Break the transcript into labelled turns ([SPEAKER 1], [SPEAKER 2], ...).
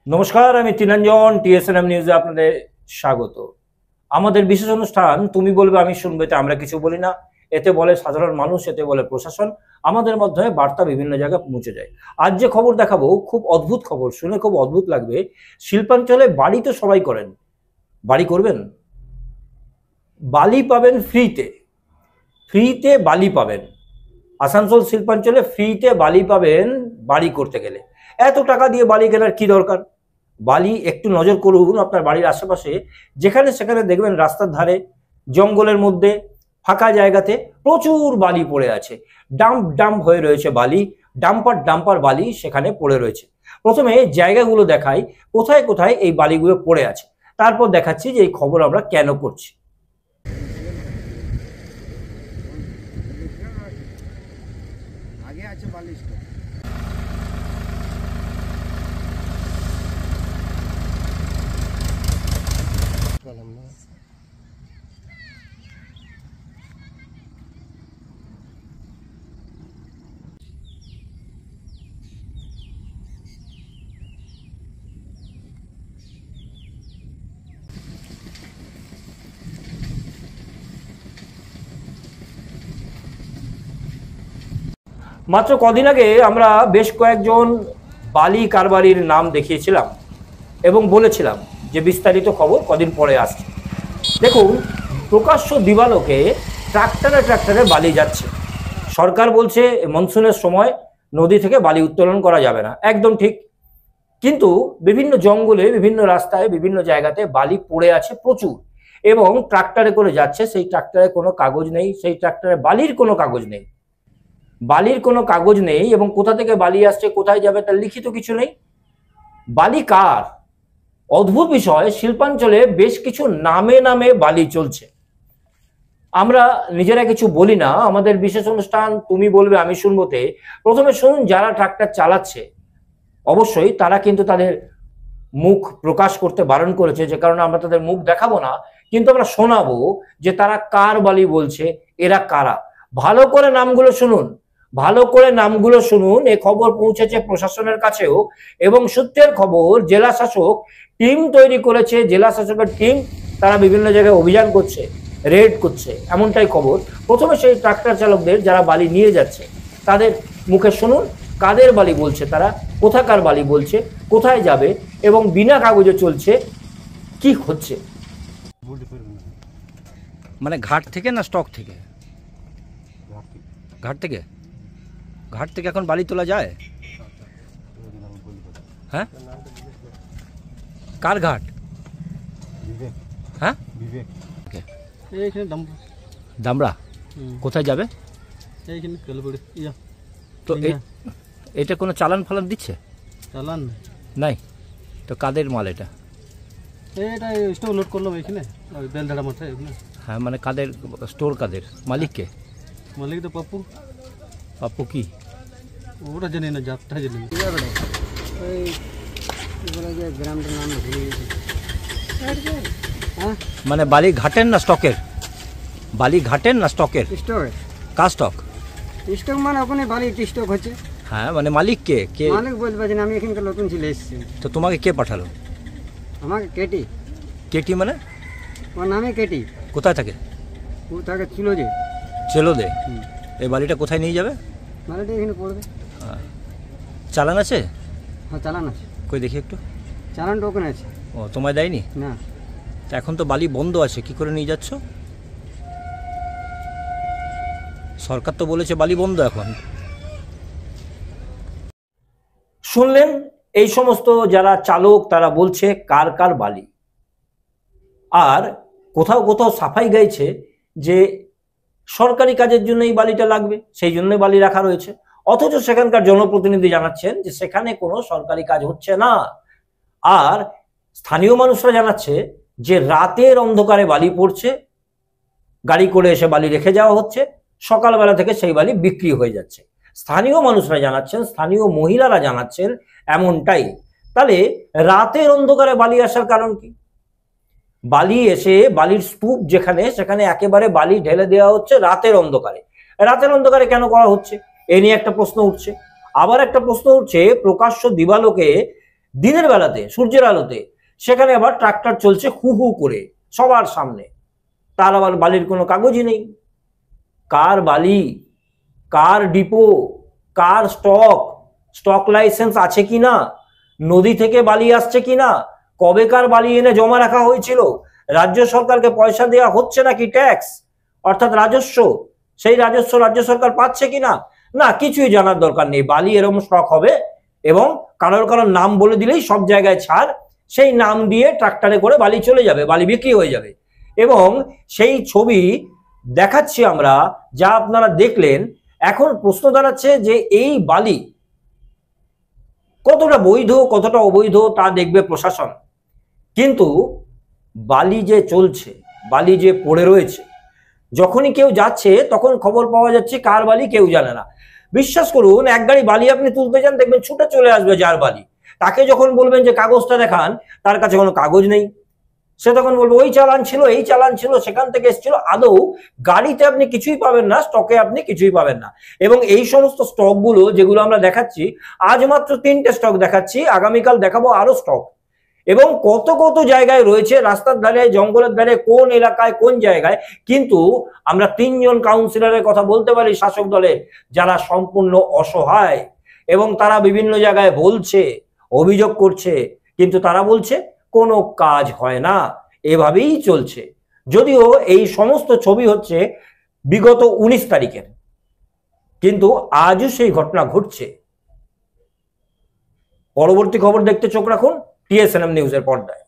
[SPEAKER 1] নমস্কার, আমি তিনাঞ্জন টিএসএনএম নিউজে আপনাদের স্বাগত। আমাদের বিশেষ অনুষ্ঠান তুমি বলবে আমি শুনবো, এতে আমরা কিছু বলি না, এতে বলে সাধারণ মানুষ, এতে বলে প্রশাসন। আমাদের মাধ্যমে বার্তা বিভিন্ন জায়গায় পৌঁছে যায়। আজ যে খবর দেখাবো খুব অদ্ভুত খবর, শুনে খুব অদ্ভুত লাগবে। শিল্পাঞ্চলে বাড়ি তো সবাই করেন, বাড়ি করবেন, বালি পাবেন ফ্রিতে, ফ্রিতে বালি পাবেন। আসানসোল শিল্পাঞ্চলে ফ্রিতে বালি পাবেন বাড়ি করতে গেলে। এত টাকা দিয়ে বালি কেনার কি দরকার? বালি একটু নজর করুন আপনার বাড়ির আশেপাশে, যেখানে সেখানে দেখবেন রাস্তার ধারে, জঙ্গলের মধ্যে, ফাঁকা জায়গাতে প্রচুর বালি পড়ে আছে। ডাম্প ডাম্প হয়ে রয়েছে বালি, ডাম্পার ডাম্পার বালি সেখানে পড়ে রয়েছে। প্রথমে জায়গাগুলো দেখাই কোথায় কোথায় এই বালিগুলো পড়ে আছে, তারপর দেখাচ্ছি যে এই খবর আমরা কেন করছি। মাত্র কদিন আগে আমরা বেশ কয়েকজন বালি কারবারির নাম দেখিয়েছিলাম এবং বলেছিলাম যে বিস্তারিত খবর কদিন পরে আসছে। দেখুন, প্রকাশ্য দিবালোকে ট্রাক্টরে বালি যাচ্ছে। সরকার বলছে মনসুনের সময় নদী থেকে বালি উত্তোলন করা যাবে না, একদম ঠিক। কিন্তু বিভিন্ন জঙ্গলে, বিভিন্ন রাস্তায়, বিভিন্ন জায়গাতে বালি পড়ে আছে প্রচুর, এবং ট্রাক্টরে করে যাচ্ছে। সেই ট্রাক্টরে কোনো কাগজ নেই, সেই ট্রাক্টরে বালির কোনো কাগজ নেই, বালির কোনো কাগজ নেই, এবং কোথা থেকে বালি আসছে, কোথায় যাবে তার লিখিত কিছু নেই। বালি কার? অদ্ভুত বিষয়, শিল্পাঞ্চলে বেশ কিছু নামে নামে বালি চলছে। আমরা নিজেরা কিছু বলি না, আমাদের বিশেষ অনুষ্ঠান তুমি বলবে আমি শুনবোতে প্রথমে শুনুন যারা ট্রাক্টর চালাচ্ছে। অবশ্যই তারা কিন্তু তাদের মুখ প্রকাশ করতে বারণ করেছে, যে কারণে আমরা তাদের মুখ দেখাবো না, কিন্তু আমরা শোনাবো যে তারা কার বালি বলছে, এরা কারা। ভালো করে নামগুলো শুনুন, ভালো করে নামগুলো শুনুন। এ খবর পৌঁছেছে প্রশাসনের কাছেও, এবং সূত্রের খবর জেলা শাসক টিম তৈরি করেছে, জেলা শাসকের টিম, তারা বিভিন্ন জায়গায় অভিযান করছে, রেড করছে, এমনটাই খবর। প্রথমে সেই ট্রাক্টর চালকদের যারা বালি নিয়ে যাচ্ছে তাদের মুখে শুনুন কাদের বালি বলছে, তারা কোথাকার বালি বলছে, কোথায় যাবে, এবং বিনা কাগজে চলছে, কি হচ্ছে।
[SPEAKER 2] মানে ঘাট থেকে না স্টক থেকে? ঘাট থেকে। ঘাট থেকে এখন বালি তোলা যায়? হ্যাঁ, কার ঘাট? হ্যাঁ, দামরা। কোথায় যাবে? তো এটা কোনো চালান ফালান দিচ্ছে?
[SPEAKER 3] চালান
[SPEAKER 2] নাই তো কাদের মাল এটা?
[SPEAKER 3] এটা স্টোর লোড করলাম এখানে বেলদাড়া মাঠে।
[SPEAKER 2] হ্যাঁ, মানে কাদের স্টোর, কাদের মালিক? কে
[SPEAKER 3] মালিক? তো পাপ্পু।
[SPEAKER 2] পাপ্পু কি?
[SPEAKER 3] ওটা জানি না, জাতটা জানি না।
[SPEAKER 2] মানে বালি ঘাটেন না স্টকের? বালি ঘাটেন না স্টকের?
[SPEAKER 3] স্টোর।
[SPEAKER 2] কার স্টক?
[SPEAKER 3] স্টক মানে ওখানে বালি স্টক হচ্ছে।
[SPEAKER 2] হ্যাঁ, মানে মালিক কে? কে
[SPEAKER 3] মালিক বলতে পারছি না, আমি এখানকার নতুন ছিল এসেছি।
[SPEAKER 2] তো তোমাকে কে পাঠালো?
[SPEAKER 3] আমাকে কেটি।
[SPEAKER 2] কেটি মানে?
[SPEAKER 3] ওর নামে কেটি।
[SPEAKER 2] কোথায় থাকে?
[SPEAKER 3] ও থাকে ছিল যে
[SPEAKER 2] চেলো দে। এই বালিটা কোথায় নিয়ে যাবে?
[SPEAKER 3] বালিটা এখানে পড়বে।
[SPEAKER 2] চালান আছে?
[SPEAKER 3] হ্যাঁ, চালান আছে।
[SPEAKER 2] কই দেখি একটু।
[SPEAKER 3] চালান টোকেন আছে।
[SPEAKER 2] ও, তোমায় দেয়নি?
[SPEAKER 3] না।
[SPEAKER 2] তা এখন তো বালি বন্ধ আছে, কি করে নিয়ে যাচ্ছ? সরকার তো বলেছে বালি বন্ধ এখন।
[SPEAKER 1] শুনলেন, এই সমস্ত যারা চালক তারা বলছে কার কার বালি, আর কোথাও কোথাও সাফাই গাইছে যে সরকারি কাজের জন্য এই বালিটা লাগবে, সেই জন্য বালি রাখা রয়েছে। অথচ সেখানকার জনপ্রতিনিধি জানাচ্ছেন যে সেখানে কোনো সরকারি কাজ হচ্ছে না। আর স্থানীয় মানুষরা জানাচ্ছে যে রাতের অন্ধকারে বালি পড়ছে, গাড়ি করে এসে বালি রেখে যাওয়া হচ্ছে, সকালবেলা থেকে সেই বালি বিক্রি হয়ে যাচ্ছে। স্থানীয় মানুষরা জানাচ্ছেন, স্থানীয় মহিলারা জানাচ্ছেন এমনটাই। তাহলে রাতের অন্ধকারে বালি আসার কারণ কি? বালি এসে বালির স্তূপ যেখানে, সেখানে একেবারে বালি ঢেলে দেওয়া হচ্ছে রাতের অন্ধকারে। রাতের অন্ধকারে কেন করা হচ্ছে এ নিয়ে একটা প্রশ্ন উঠছে। আবার একটা প্রশ্ন উঠছে, প্রকাশ্য দিবালোকে দিনের বেলাতে সূর্যের আলোতে সেখানে আবার ট্রাক্টর চলছে হু হু করে সবার সামনে, তার আবার বালির কোনো কাগজই নেই। কার বালি, কার ডিপো, কার স্টক লাইসেন্স আছে কিনা, নদী থেকে বালি আসছে কিনা, কবেকার বালি এনে জমা রাখা হয়েছিল, রাজ্য সরকারকে পয়সা দেওয়া হচ্ছে নাকি ট্যাক্স অর্থাৎ রাজস্ব, সেই রাজস্ব রাজ্য সরকার পাচ্ছে কিনা, না কিছুই জানার দরকার নেই। বালি এরকম স্টক হবে এবং কারোর কারোর নাম বলে দিলেই সব জায়গায় ছাড়, সেই নাম দিয়ে ট্রাক্টরে করে বালি চলে যাবে, বালি বিক্রি হয়ে যাবে। এবং সেই ছবি দেখাচ্ছি আমরা, যা আপনারা দেখলেন। এখন প্রশ্ন দাঁড়াচ্ছে যে এই বালি কতটা বৈধ কতটা অবৈধ তা দেখবে প্রশাসন, কিন্তু বালি যে চলছে, বালি যে পড়ে রয়েছে, যখনই কেউ যাচ্ছে তখন খবর পাওয়া যাচ্ছে কার বালি কেউ জানে না। বিশ্বাস করুন, এক গাড়ি বালি আপনি তুলতে যান, দেখবেন ছুটে চলে আসবে যার বালি। তাকে যখন বলবেন যে কাগজটা দেখান, তার কাছে কোনো কাগজ নেই। সে তখন বলবে ওই চালান ছিল, এই চালান ছিল, সেখান থেকে এসেছিল। আদৌ গাড়িতে আপনি কিছুই পাবেন না, স্টকে আপনি কিছুই পাবেন না। এবং এই সমস্ত স্টকগুলো যেগুলো আমরা দেখাচ্ছি, আজ মাত্র 3টে স্টক দেখাচ্ছি, আগামীকাল দেখাবো আরো স্টক। এবং কত কত জায়গায় রয়েছে, রাস্তার ধারে, জঙ্গলের ধারে, কোন এলাকায়, কোন জায়গায়। কিন্তু আমরা 3জন কাউন্সিলরের কথা বলতে পারি শাসক দলের, যারা সম্পূর্ণ অসহায় এবং তারা বিভিন্ন জায়গায় বলছে, অভিযোগ করছে, কিন্তু তারা বলছে কোনো কাজ হয় না, এভাবেই চলছে। যদিও এই সমস্ত ছবি হচ্ছে বিগত 19 তারিখের, কিন্তু আজও সেই ঘটনা ঘটছে। পরবর্তী খবর দেখতে চোখ রাখুন TSNM নিউজের পর্দায়।